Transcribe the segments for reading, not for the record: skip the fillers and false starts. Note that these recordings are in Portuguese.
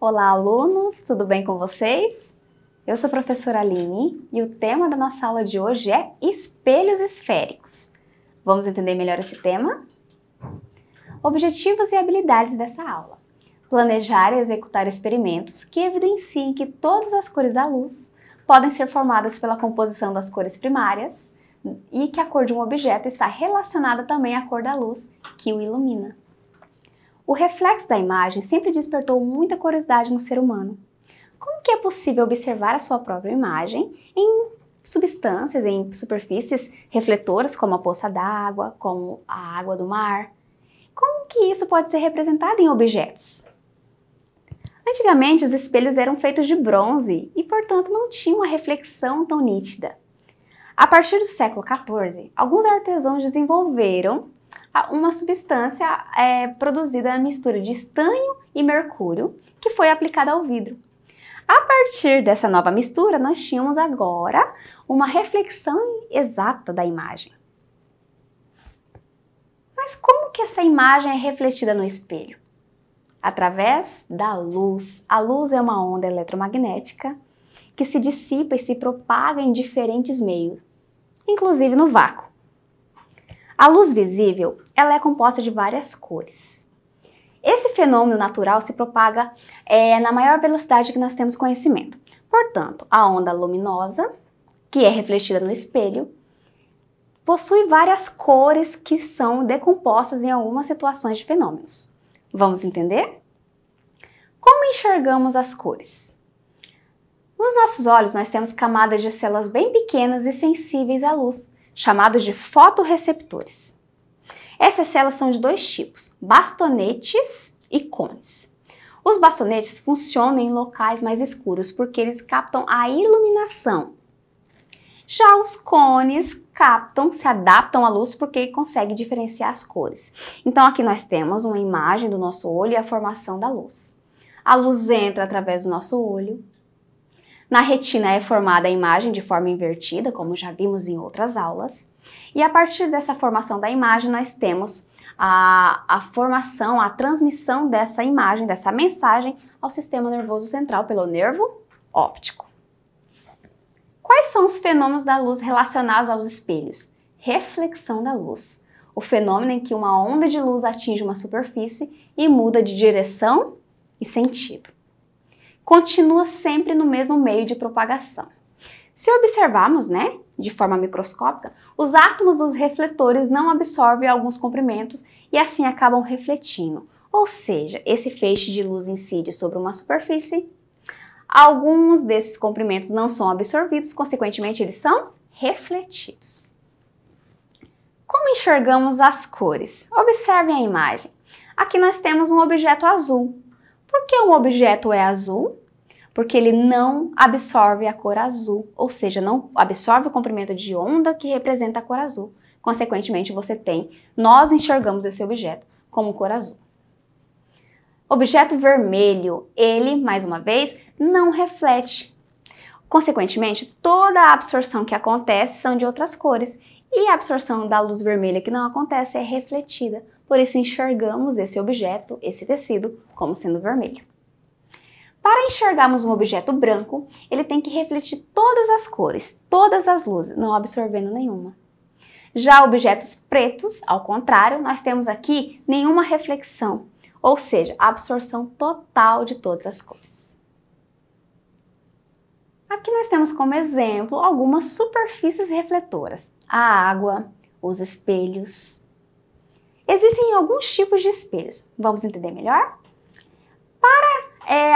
Olá, alunos! Tudo bem com vocês? Eu sou a professora Aline e o tema da nossa aula de hoje é espelhos esféricos. Vamos entender melhor esse tema? Objetivos e habilidades dessa aula. Planejar e executar experimentos que evidenciem que todas as cores da luz podem ser formadas pela composição das cores primárias e que a cor de um objeto está relacionada também à cor da luz que o ilumina. O reflexo da imagem sempre despertou muita curiosidade no ser humano. Como que é possível observar a sua própria imagem em substâncias, em superfícies refletoras, como a poça d'água, como a água do mar? Como que isso pode ser representado em objetos? Antigamente, os espelhos eram feitos de bronze e, portanto, não tinham uma reflexão tão nítida. A partir do século XIV, alguns artesãos desenvolveram uma substância produzida na mistura de estanho e mercúrio, que foi aplicada ao vidro. A partir dessa nova mistura, nós tínhamos agora uma reflexão exata da imagem. Mas como que essa imagem é refletida no espelho? Através da luz. A luz é uma onda eletromagnética que se dissipa e se propaga em diferentes meios, inclusive no vácuo. A luz visível, ela é composta de várias cores. Esse fenômeno natural se propaga na maior velocidade que nós temos conhecimento. Portanto, a onda luminosa, que é refletida no espelho, possui várias cores que são decompostas em algumas situações de fenômenos. Vamos entender? Como enxergamos as cores? Nos nossos olhos, nós temos camadas de células bem pequenas e sensíveis à luz, chamados de fotorreceptores. Essas células são de dois tipos, bastonetes e cones. Os bastonetes funcionam em locais mais escuros porque eles captam a iluminação. Já os cones se adaptam à luz porque conseguem diferenciar as cores. Então aqui nós temos uma imagem do nosso olho e a formação da luz. A luz entra através do nosso olho. Na retina é formada a imagem de forma invertida, como já vimos em outras aulas. E a partir dessa formação da imagem nós temos a formação, a transmissão dessa imagem, dessa mensagem ao sistema nervoso central pelo nervo óptico. Quais são os fenômenos da luz relacionados aos espelhos? Reflexão da luz. O fenômeno em que uma onda de luz atinge uma superfície e muda de direção e sentido. Continua sempre no mesmo meio de propagação. Se observarmos, de forma microscópica, os átomos dos refletores não absorvem alguns comprimentos e assim acabam refletindo. Ou seja, esse feixe de luz incide sobre uma superfície. Alguns desses comprimentos não são absorvidos, consequentemente eles são refletidos. Como enxergamos as cores? Observem a imagem. Aqui nós temos um objeto azul. Por que um objeto é azul? Porque ele não absorve a cor azul, ou seja, não absorve o comprimento de onda que representa a cor azul. Consequentemente, nós enxergamos esse objeto como cor azul. Objeto vermelho, ele, mais uma vez, não reflete. Consequentemente, toda a absorção que acontece são de outras cores e a absorção da luz vermelha que não acontece é refletida. Por isso, enxergamos esse objeto, esse tecido, como sendo vermelho. Para enxergarmos um objeto branco, ele tem que refletir todas as cores, todas as luzes, não absorvendo nenhuma. Já objetos pretos, ao contrário, nós temos aqui nenhuma reflexão, ou seja, a absorção total de todas as cores. Aqui nós temos como exemplo algumas superfícies refletoras, a água, os espelhos. Existem alguns tipos de espelhos, vamos entender melhor? Para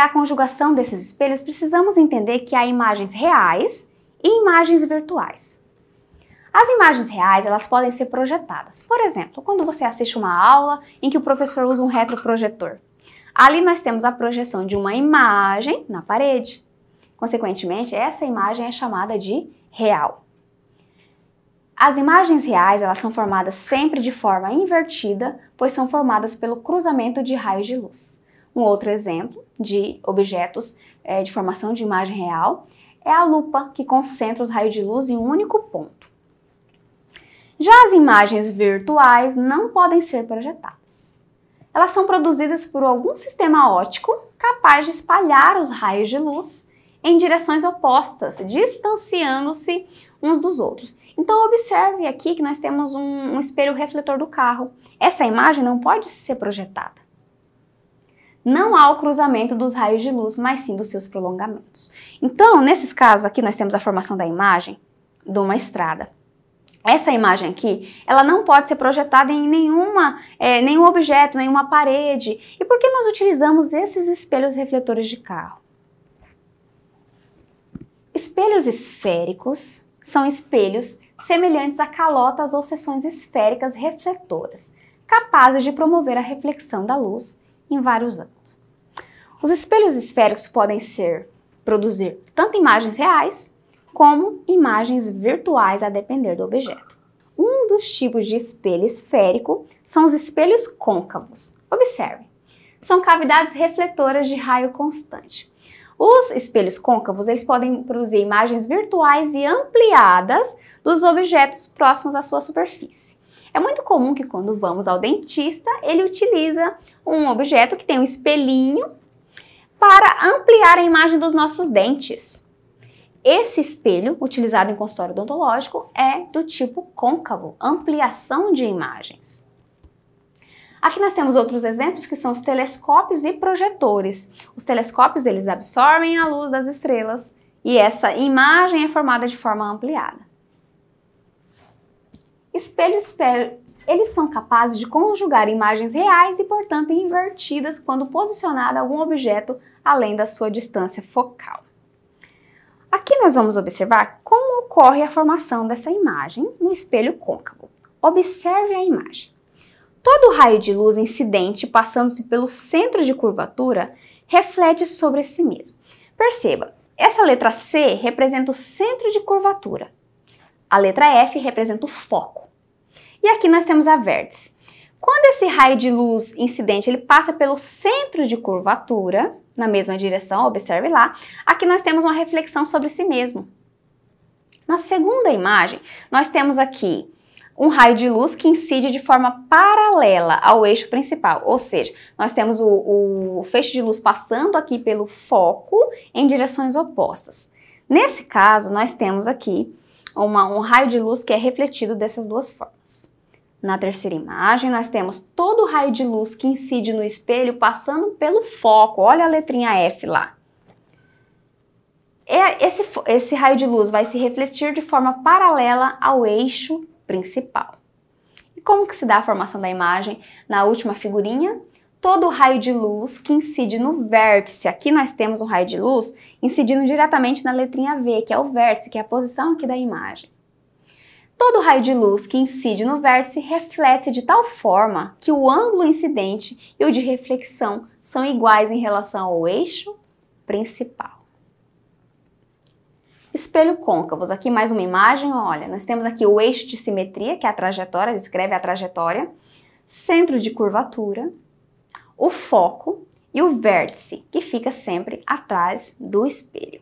a conjugação desses espelhos, precisamos entender que há imagens reais e imagens virtuais. As imagens reais, elas podem ser projetadas. Por exemplo, quando você assiste uma aula em que o professor usa um retroprojetor. Ali nós temos a projeção de uma imagem na parede. Consequentemente, essa imagem é chamada de real. As imagens reais, elas são formadas sempre de forma invertida, pois são formadas pelo cruzamento de raios de luz. Um outro exemplo de objetos de formação de imagem real é a lupa, que concentra os raios de luz em um único ponto. Já as imagens virtuais não podem ser projetadas. Elas são produzidas por algum sistema óptico capaz de espalhar os raios de luz em direções opostas, distanciando-se uns dos outros. Então observe aqui que nós temos um espelho refletor do carro. Essa imagem não pode ser projetada. Não há o cruzamento dos raios de luz, mas sim dos seus prolongamentos. Então, nesses casos aqui, nós temos a formação da imagem de uma estrada. Essa imagem aqui, ela não pode ser projetada em nenhum objeto, nenhuma parede. E por que nós utilizamos esses espelhos refletores de carro? Espelhos esféricos são espelhos semelhantes a calotas ou seções esféricas refletoras, capazes de promover a reflexão da luz em vários ângulos. Os espelhos esféricos podem produzir tanto imagens reais como imagens virtuais a depender do objeto. Um dos tipos de espelho esférico são os espelhos côncavos. Observe, são cavidades refletoras de raio constante. Os espelhos côncavos, eles podem produzir imagens virtuais e ampliadas dos objetos próximos à sua superfície. É muito comum que quando vamos ao dentista, ele utiliza um objeto que tem um espelhinho para ampliar a imagem dos nossos dentes. Esse espelho, utilizado em consultório odontológico, é do tipo côncavo, ampliação de imagens. Aqui nós temos outros exemplos que são os telescópios e projetores. Os telescópios, eles absorvem a luz das estrelas e essa imagem é formada de forma ampliada. Espelhos, eles são capazes de conjugar imagens reais e, portanto, invertidas quando posicionado algum objeto além da sua distância focal. Aqui nós vamos observar como ocorre a formação dessa imagem no espelho côncavo. Observe a imagem. Todo raio de luz incidente passando-se pelo centro de curvatura reflete sobre si mesmo. Perceba, essa letra C representa o centro de curvatura. A letra F representa o foco. E aqui nós temos a vértice. Quando esse raio de luz incidente ele passa pelo centro de curvatura, na mesma direção, observe lá, aqui nós temos uma reflexão sobre si mesmo. Na segunda imagem, nós temos aqui um raio de luz que incide de forma paralela ao eixo principal, ou seja, nós temos o feixe de luz passando aqui pelo foco em direções opostas. Nesse caso, nós temos aqui um raio de luz que é refletido dessas duas formas. Na terceira imagem, nós temos todo o raio de luz que incide no espelho passando pelo foco. Olha a letrinha F lá. Esse raio de luz vai se refletir de forma paralela ao eixo principal. E como que se dá a formação da imagem? Na última figurinha, todo o raio de luz que incide no vértice. Aqui nós temos um raio de luz incidindo diretamente na letrinha V, que é o vértice, que é a posição aqui da imagem. Todo raio de luz que incide no vértice reflete de tal forma que o ângulo incidente e o de reflexão são iguais em relação ao eixo principal. Espelho côncavos, aqui mais uma imagem, olha, nós temos aqui o eixo de simetria, que é a trajetória, descreve a trajetória, centro de curvatura, o foco e o vértice, que fica sempre atrás do espelho.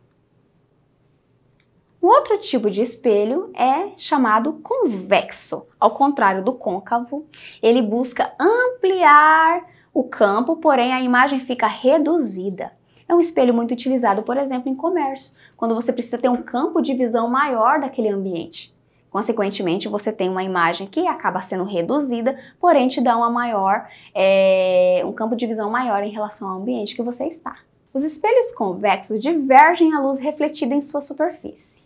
Um outro tipo de espelho é chamado convexo. Ao contrário do côncavo, ele busca ampliar o campo, porém a imagem fica reduzida. É um espelho muito utilizado, por exemplo, em comércio, quando você precisa ter um campo de visão maior daquele ambiente. Consequentemente, você tem uma imagem que acaba sendo reduzida, porém te dá um campo de visão maior em relação ao ambiente que você está. Os espelhos convexos divergem a luz refletida em sua superfície.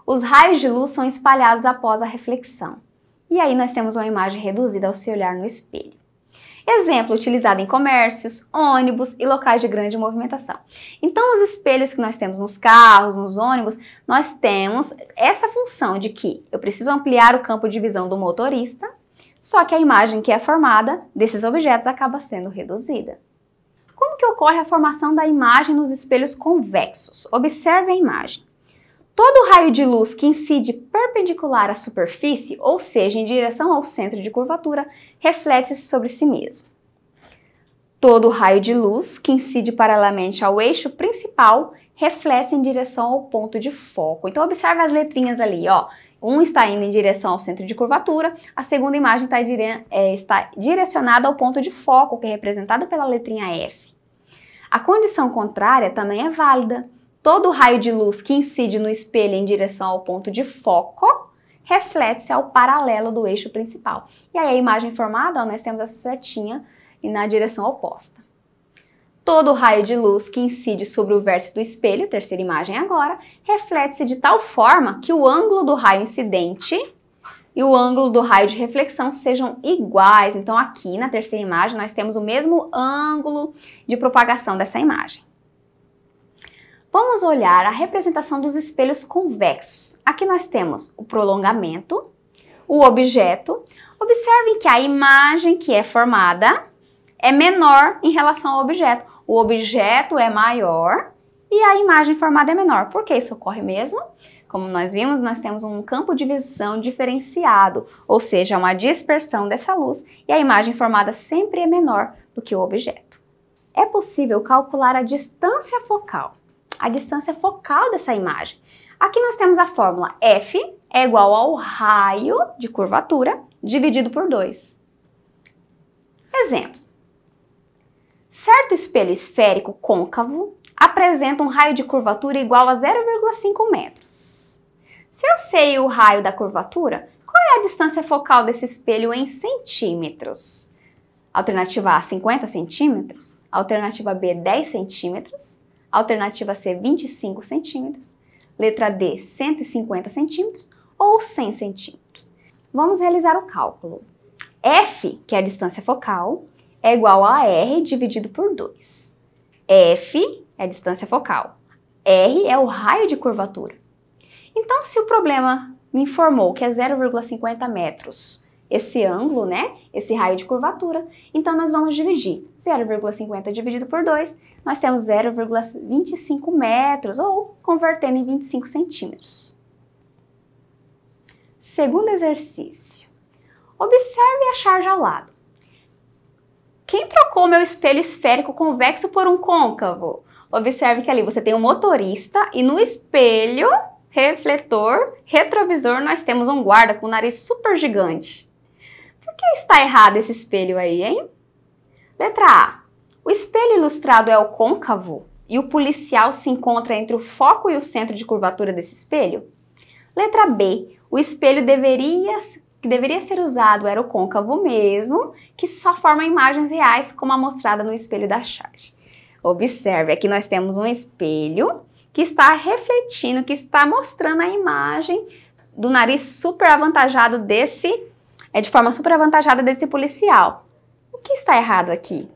Os raios de luz são espalhados após a reflexão. E aí nós temos uma imagem reduzida ao se olhar no espelho. Exemplo utilizado em comércios, ônibus e locais de grande movimentação. Então, os espelhos que nós temos nos carros, nos ônibus, nós temos essa função de que eu preciso ampliar o campo de visão do motorista, só que a imagem que é formada desses objetos acaba sendo reduzida. Como que ocorre a formação da imagem nos espelhos convexos? Observe a imagem. Todo raio de luz que incide perpendicular à superfície, ou seja, em direção ao centro de curvatura, reflete-se sobre si mesmo. Todo raio de luz que incide paralelamente ao eixo principal, reflete em direção ao ponto de foco. Então, observe as letrinhas ali, ó. Um está indo em direção ao centro de curvatura, a segunda imagem está direcionada ao ponto de foco, que é representado pela letrinha F. A condição contrária também é válida. Todo raio de luz que incide no espelho em direção ao ponto de foco reflete-se ao paralelo do eixo principal. E aí a imagem formada, nós temos essa setinha na direção oposta. Todo raio de luz que incide sobre o vértice do espelho, terceira imagem agora, reflete-se de tal forma que o ângulo do raio incidente e o ângulo do raio de reflexão sejam iguais. Então aqui na terceira imagem nós temos o mesmo ângulo de propagação dessa imagem. Vamos olhar a representação dos espelhos convexos. Aqui nós temos o prolongamento, o objeto. Observem que a imagem que é formada é menor em relação ao objeto. O objeto é maior e a imagem formada é menor. Por que isso ocorre mesmo? Como nós vimos, nós temos um campo de visão diferenciado, ou seja, uma dispersão dessa luz, e a imagem formada sempre é menor do que o objeto. É possível calcular a distância focal. A distância focal dessa imagem. Aqui nós temos a fórmula F é igual ao raio de curvatura dividido por 2. Exemplo. Certo espelho esférico côncavo apresenta um raio de curvatura igual a 0,5 metros. Se eu sei o raio da curvatura, qual é a distância focal desse espelho em centímetros? Alternativa A, 50 centímetros. Alternativa B, 10 centímetros. Alternativa C, 25 centímetros. Letra D, 150 centímetros ou 100 centímetros. Vamos realizar o cálculo. F, que é a distância focal, é igual a R dividido por 2. F é a distância focal. R é o raio de curvatura. Então, se o problema me informou que é 0,50 metros, esse ângulo, né? Esse raio de curvatura, então nós vamos dividir 0,50 dividido por 2, nós temos 0,25 metros, ou convertendo em 25 centímetros. Segundo exercício. Observe a charge ao lado. Quem trocou meu espelho esférico convexo por um côncavo? Observe que ali você tem um motorista e no espelho, refletor, retrovisor, nós temos um guarda com um nariz super gigante. Por que está errado esse espelho aí, hein? Letra A. O espelho ilustrado é o côncavo e o policial se encontra entre o foco e o centro de curvatura desse espelho? Letra B. O espelho que deveria ser usado era o côncavo mesmo, que só forma imagens reais como a mostrada no espelho da charge. Observe, aqui nós temos um espelho que está refletindo, que está mostrando a imagem do nariz super avantajado de forma super avantajada desse policial. O que está errado aqui?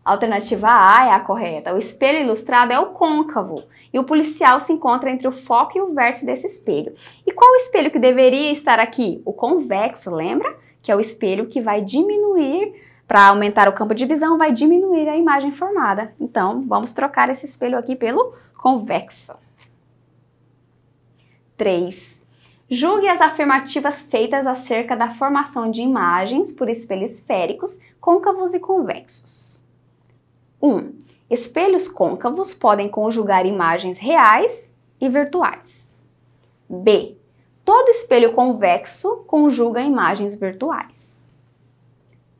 A alternativa A é a correta. O espelho ilustrado é o côncavo e o policial se encontra entre o foco e o vértice desse espelho. E qual o espelho que deveria estar aqui? O convexo, lembra? Que é o espelho que vai diminuir, para aumentar o campo de visão, vai diminuir a imagem formada. Então, vamos trocar esse espelho aqui pelo convexo. 3. Julgue as afirmativas feitas acerca da formação de imagens por espelhos esféricos, côncavos e convexos. 1. Espelhos côncavos podem conjugar imagens reais e virtuais. B. Todo espelho convexo conjuga imagens virtuais.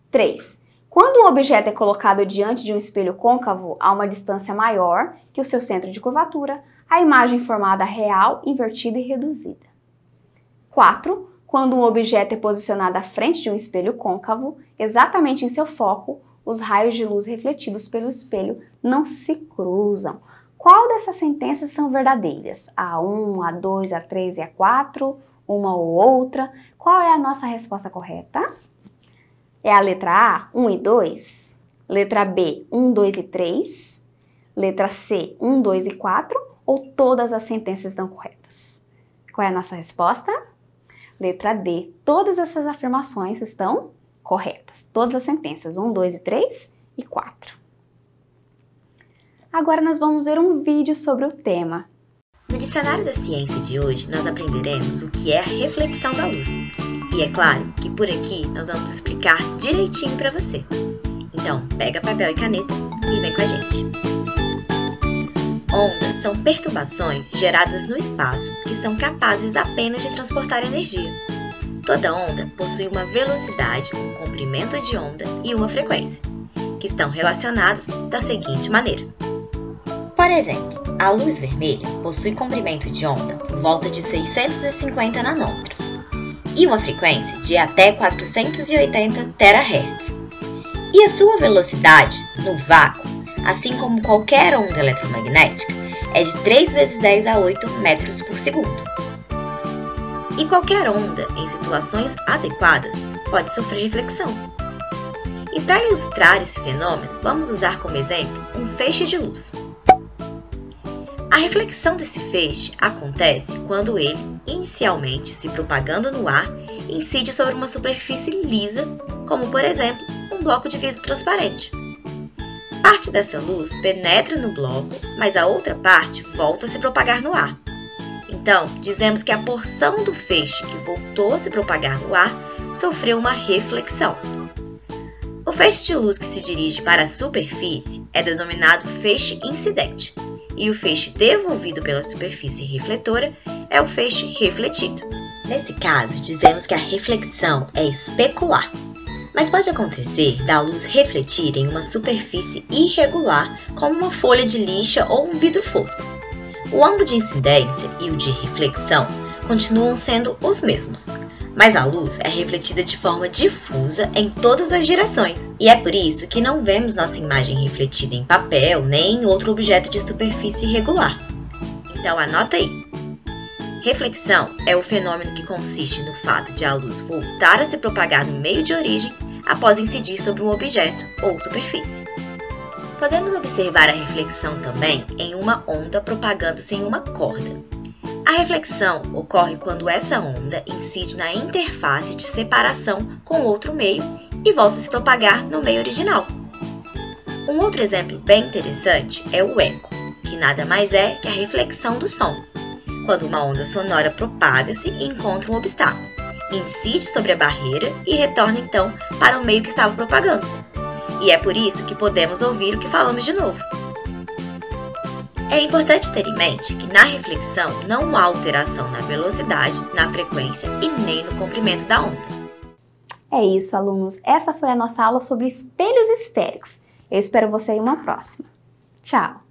3. Quando um objeto é colocado diante de um espelho côncavo a uma distância maior que o seu centro de curvatura, a imagem formada é real, invertida e reduzida. 4. Quando um objeto é posicionado à frente de um espelho côncavo, exatamente em seu foco, os raios de luz refletidos pelo espelho não se cruzam. Qual dessas sentenças são verdadeiras? A 1, a 2, a 3 e a 4? Uma ou outra? Qual é a nossa resposta correta? É a letra A, 1 e 2? Letra B, 1, 2 e 3? Letra C, 1, 2 e 4? Ou todas as sentenças estão corretas? Qual é a nossa resposta? Letra D, todas essas afirmações estão corretas. Todas as sentenças, 1, 2 e 3 e 4. Agora nós vamos ver um vídeo sobre o tema. No Dicionário da Ciência de hoje, nós aprenderemos o que é a reflexão da luz. E é claro que por aqui nós vamos explicar direitinho para você. Então, pega papel e caneta e vem com a gente. Ondas são perturbações geradas no espaço que são capazes apenas de transportar energia. Toda onda possui uma velocidade, um comprimento de onda e uma frequência, que estão relacionados da seguinte maneira. Por exemplo, a luz vermelha possui comprimento de onda por volta de 650 nanômetros e uma frequência de até 480 terahertz. E a sua velocidade, no vácuo, assim como qualquer onda eletromagnética, é de 3 vezes 10 a 8 metros por segundo. E qualquer onda, em situações adequadas, pode sofrer reflexão. E para ilustrar esse fenômeno, vamos usar como exemplo um feixe de luz. A reflexão desse feixe acontece quando ele, inicialmente se propagando no ar, incide sobre uma superfície lisa, como por exemplo, um bloco de vidro transparente. Parte dessa luz penetra no bloco, mas a outra parte volta a se propagar no ar. Então, dizemos que a porção do feixe que voltou a se propagar no ar sofreu uma reflexão. O feixe de luz que se dirige para a superfície é denominado feixe incidente, e o feixe devolvido pela superfície refletora é o feixe refletido. Nesse caso, dizemos que a reflexão é especular, mas pode acontecer da luz refletir em uma superfície irregular, como uma folha de lixa ou um vidro fosco. O ângulo de incidência e o de reflexão continuam sendo os mesmos, mas a luz é refletida de forma difusa em todas as direções, e é por isso que não vemos nossa imagem refletida em papel nem em outro objeto de superfície irregular. Então anota aí. Reflexão é o fenômeno que consiste no fato de a luz voltar a se propagar no meio de origem após incidir sobre um objeto ou superfície. Podemos observar a reflexão também em uma onda propagando-se em uma corda. A reflexão ocorre quando essa onda incide na interface de separação com outro meio e volta a se propagar no meio original. Um outro exemplo bem interessante é o eco, que nada mais é que a reflexão do som. Quando uma onda sonora propaga-se e encontra um obstáculo, incide sobre a barreira e retorna então para o meio que estava propagando-se. E é por isso que podemos ouvir o que falamos de novo. É importante ter em mente que na reflexão não há alteração na velocidade, na frequência e nem no comprimento da onda. É isso, alunos. Essa foi a nossa aula sobre espelhos esféricos. Eu espero você em uma próxima. Tchau!